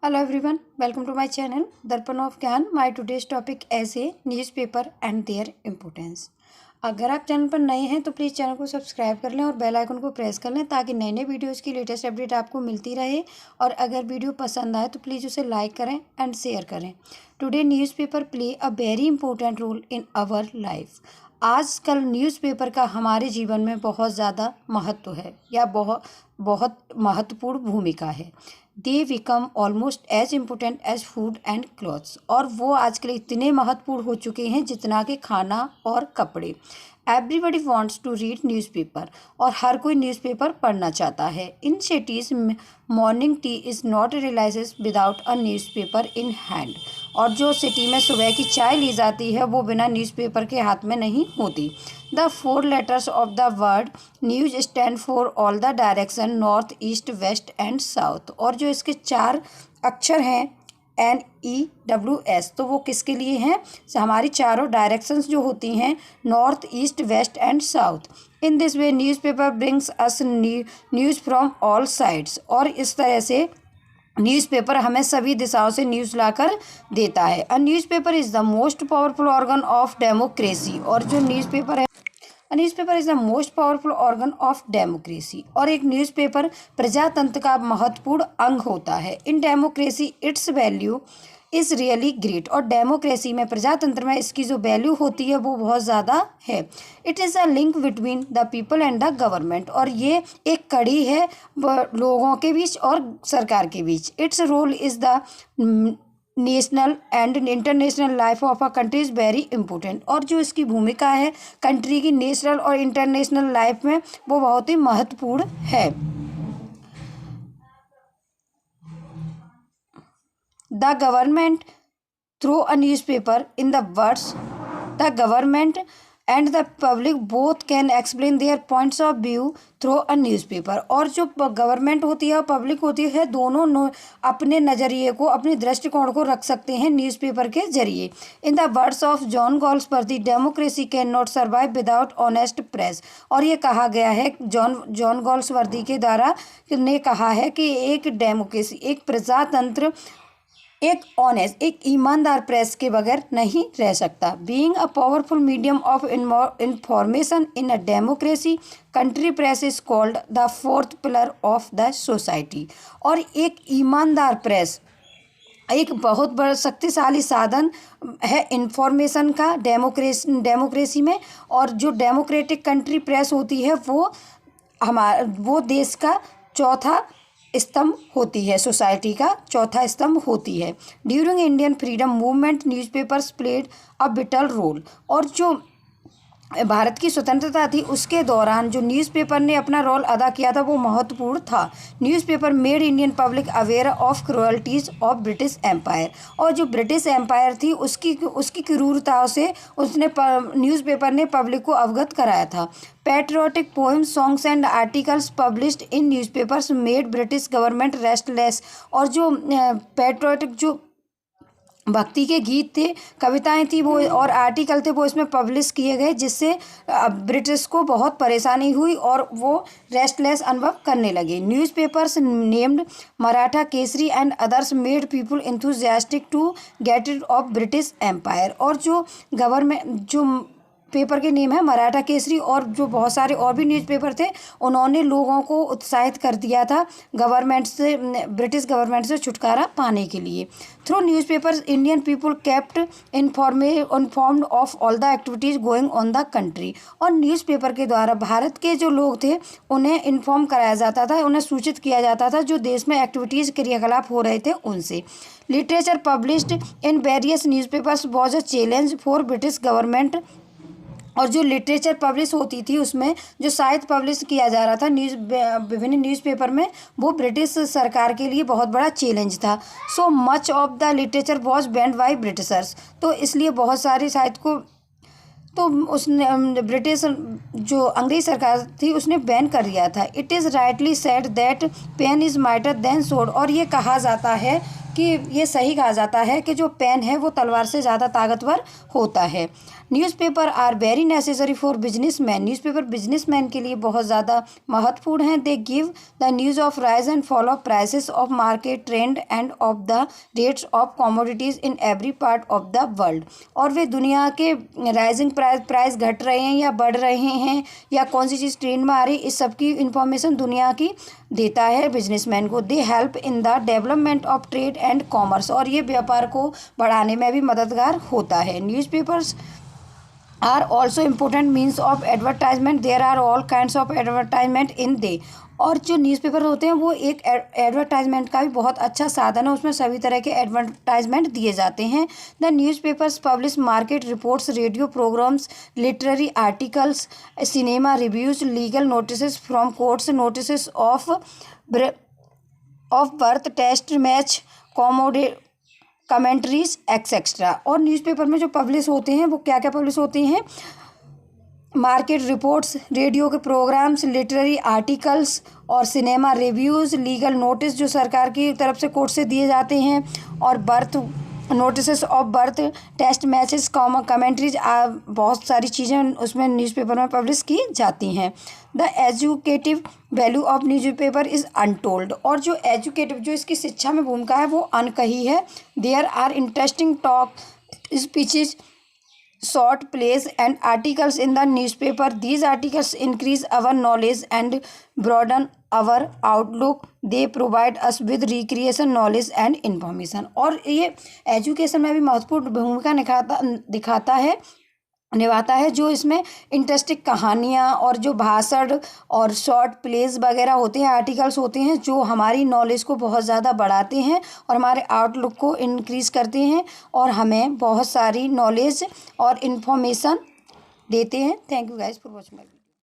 Hello everyone, welcome to my channel Darpan of Gyan. My today's topic as a newspaper and their importance. अगर आप channel पर नए हैं तो प्लीज़ चैनल को सब्सक्राइब कर लें और बेल आइकन को प्रेस कर लें ताकि नए नए वीडियोस की लेटेस्ट अपडेट आपको मिलती रहे. और अगर वीडियो पसंद आए तो प्लीज़ उसे लाइक करें एंड शेयर करें. Today newspaper play a very important role in our life. आजकल न्यूज़पेपर का हमारे जीवन में बहुत ज़्यादा महत्व है या बहुत बहुत महत्वपूर्ण भूमिका है. They become almost as important as food and clothes. और वो आजकल इतने महत्वपूर्ण हो चुके हैं जितना कि खाना और कपड़े. Everybody wants to read newspaper. और हर कोई न्यूज़पेपर पढ़ना चाहता है. In cities morning tea is not realises without a newspaper in hand. और जो सिटी में सुबह की चाय ली जाती है वो बिना न्यूज़पेपर के हाथ में नहीं होती. The 4 letters of the word news stand for all the direction north east west and south. और जो इसके 4 अक्षर हैं NEWS, तो वो किसके लिए हैं? हमारी चारों डायरेक्शंस जो होती हैं north east west and south. In this way newspaper brings us news from all sides. और इस तरह से न्यूज़पेपर हमें सभी दिशाओं से न्यूज़ लाकर देता है. A newspaper is the most powerful organ of democracy. और जो न्यूज़पेपर है newspaper is the most powerful organ of democracy. और एक न्यूज़पेपर प्रजातंत्र का महत्वपूर्ण अंग होता है. In democracy it's value is really great. और डेमोक्रेसी में प्रजातंत्र में इसकी जो वैल्यू होती है वो बहुत ज़्यादा है. It is a link between the people and the government. और ये एक कड़ी है लोगों के बीच और सरकार के बीच. Its role is the national and international life of a country is very important. और जो इसकी भूमिका है कंट्री की नेशनल और इंटरनेशनल लाइफ में वो बहुत ही महत्वपूर्ण है. The government through a newspaper in the words the government and the public both can explain there points of view through a newspaper. और जो गवर्नमेंट होती है और पब्लिक होती है दोनों अपने नज़रिए को अपने दृष्टिकोण को रख सकते हैं न्यूज़पेपर के जरिए. In the words of John Galsworthy democracy can not survive without honest press. और ये कहा गया है जॉन गॉल्सवर्दी के द्वारा ने कहा है कि एक डेमोक्रेसी एक प्रजातंत्र एक ऑनेस्ट एक ईमानदार प्रेस के बगैर नहीं रह सकता. Being a powerful medium of information in a democracy country press is called the 4th pillar of the society. और एक ईमानदार प्रेस एक बहुत बड़ा शक्तिशाली साधन है इंफॉर्मेशन का डेमोक्रेसी में. और जो डेमोक्रेटिक कंट्री प्रेस होती है वो देश का चौथा स्तंभ होती है. सोसाइटी का चौथा स्तंभ होती है. During Indian freedom movement newspapers played a vital role. और जो भारत की स्वतंत्रता थी उसके दौरान जो न्यूज़पेपर ने अपना रोल अदा किया था वो महत्वपूर्ण था. Newspaper made Indian public aware of cruelties of British empire. और जो ब्रिटिश एम्पायर थी उसकी क्रूरताओं से उसने न्यूज़पेपर ने पब्लिक को अवगत कराया था. Patriotic poems songs and articles published in newspapers made British government restless. और जो पैट्रियोटिक जो भक्ति के गीत थे कविताएं थी वो और आर्टिकल थे वो इसमें पब्लिश किए गए जिससे ब्रिटिश को बहुत परेशानी हुई और वो रेस्टलेस अनुभव करने लगे. Newspapers named Maratha Kesari and others made people enthusiastic to get rid of British empire. और जो गवर्नमेंट जो पेपर के नेम है मराठा केसरी और जो बहुत सारे और भी न्यूज़पेपर थे उन्होंने लोगों को उत्साहित कर दिया था ब्रिटिश गवर्नमेंट से छुटकारा पाने के लिए. Through newspapers Indian people kept informed of all the activities going on the country. और न्यूज़पेपर के द्वारा भारत के जो लोग थे उन्हें इन्फॉर्म कराया जाता था उन्हें सूचित किया जाता था जो देश में एक्टिविटीज़ क्रियाकलाप हो रहे थे उनसे. Literature published in various newspapers was a challenge for British government. और जो लिटरेचर पब्लिश होती थी उसमें जो साहित्य पब्लिश किया जा रहा था विभिन्न न्यूज़पेपर में वो ब्रिटिश सरकार के लिए बहुत बड़ा चैलेंज था. So much of the literature was banned by Britishers. तो इसलिए बहुत सारे साहित्य को तो उसने ब्रिटिश जो अंग्रेज सरकार थी उसने बैन कर दिया था. It is rightly said that pen is mightier than sword. और ये कहा जाता है कि ये सही कहा जाता है कि जो पेन है वो तलवार से ज़्यादा ताकतवर होता है. Newspaper are very necessary for businessman. Newspaper businessman के लिए बहुत ज़्यादा महत्वपूर्ण हैं। They give the news of rise and fall of prices of market trend and of the rates of commodities in every part of the world. और वे दुनिया के राइजिंग प्राइस घट रहे हैं या बढ़ रहे हैं या कौन सी चीज़ ट्रेंड में आ रही, इस सब की इंफॉर्मेशन दुनिया की देता है बिजनेसमैन को। They help in the development of trade and commerce. और ये व्यापार को बढ़ाने में भी मददगार होता है। Newspapers are also important means of advertisement. There are all kinds of advertisement in they. और जो न्यूज़पेपर होते हैं वो एक एडवर्टाइजमेंट का भी बहुत अच्छा साधन है। उसमें सभी तरह के एडवर्टाइजमेंट दिए जाते हैं। The newspapers publish market reports, radio programmes, literary articles, cinema reviews, legal notice from courts, notice of birth, test match, commentaries etcetera. और न्यूज़पेपर में जो पब्लिश होते हैं वो क्या क्या पब्लिश होते हैं? मार्केट रिपोर्ट्स, रेडियो के प्रोग्राम्स, लिटरेरी आर्टिकल्स और सिनेमा रिव्यूज़, लीगल नोटिस जो सरकार की तरफ से कोर्ट से दिए जाते हैं, और birth notice of birth, test matches, commentaries, बहुत सारी चीज़ें उसमें न्यूज़पेपर में पब्लिश की जाती हैं। The educative value of newspaper is untold. और जो एजुकेटिव, जो इसकी शिक्षा में भूमिका है वो अनकही है। There are interesting talk, speeches, short plays and articles in the newspaper. These articles increase our knowledge and broaden our outlook. They provide us with recreation, knowledge and information. और ये एजुकेशन में भी महत्वपूर्ण भूमिका निभाता है। जो इसमें इंटरेस्टिंग कहानियाँ और जो भाषण और शॉर्ट प्लेज वगैरह होते हैं, आर्टिकल्स होते हैं, जो हमारी नॉलेज को बहुत ज़्यादा बढ़ाते हैं और हमारे आउटलुक को इंक्रीज़ करते हैं और हमें बहुत सारी नॉलेज और इन्फॉर्मेशन देते हैं। Thank you guys for watching.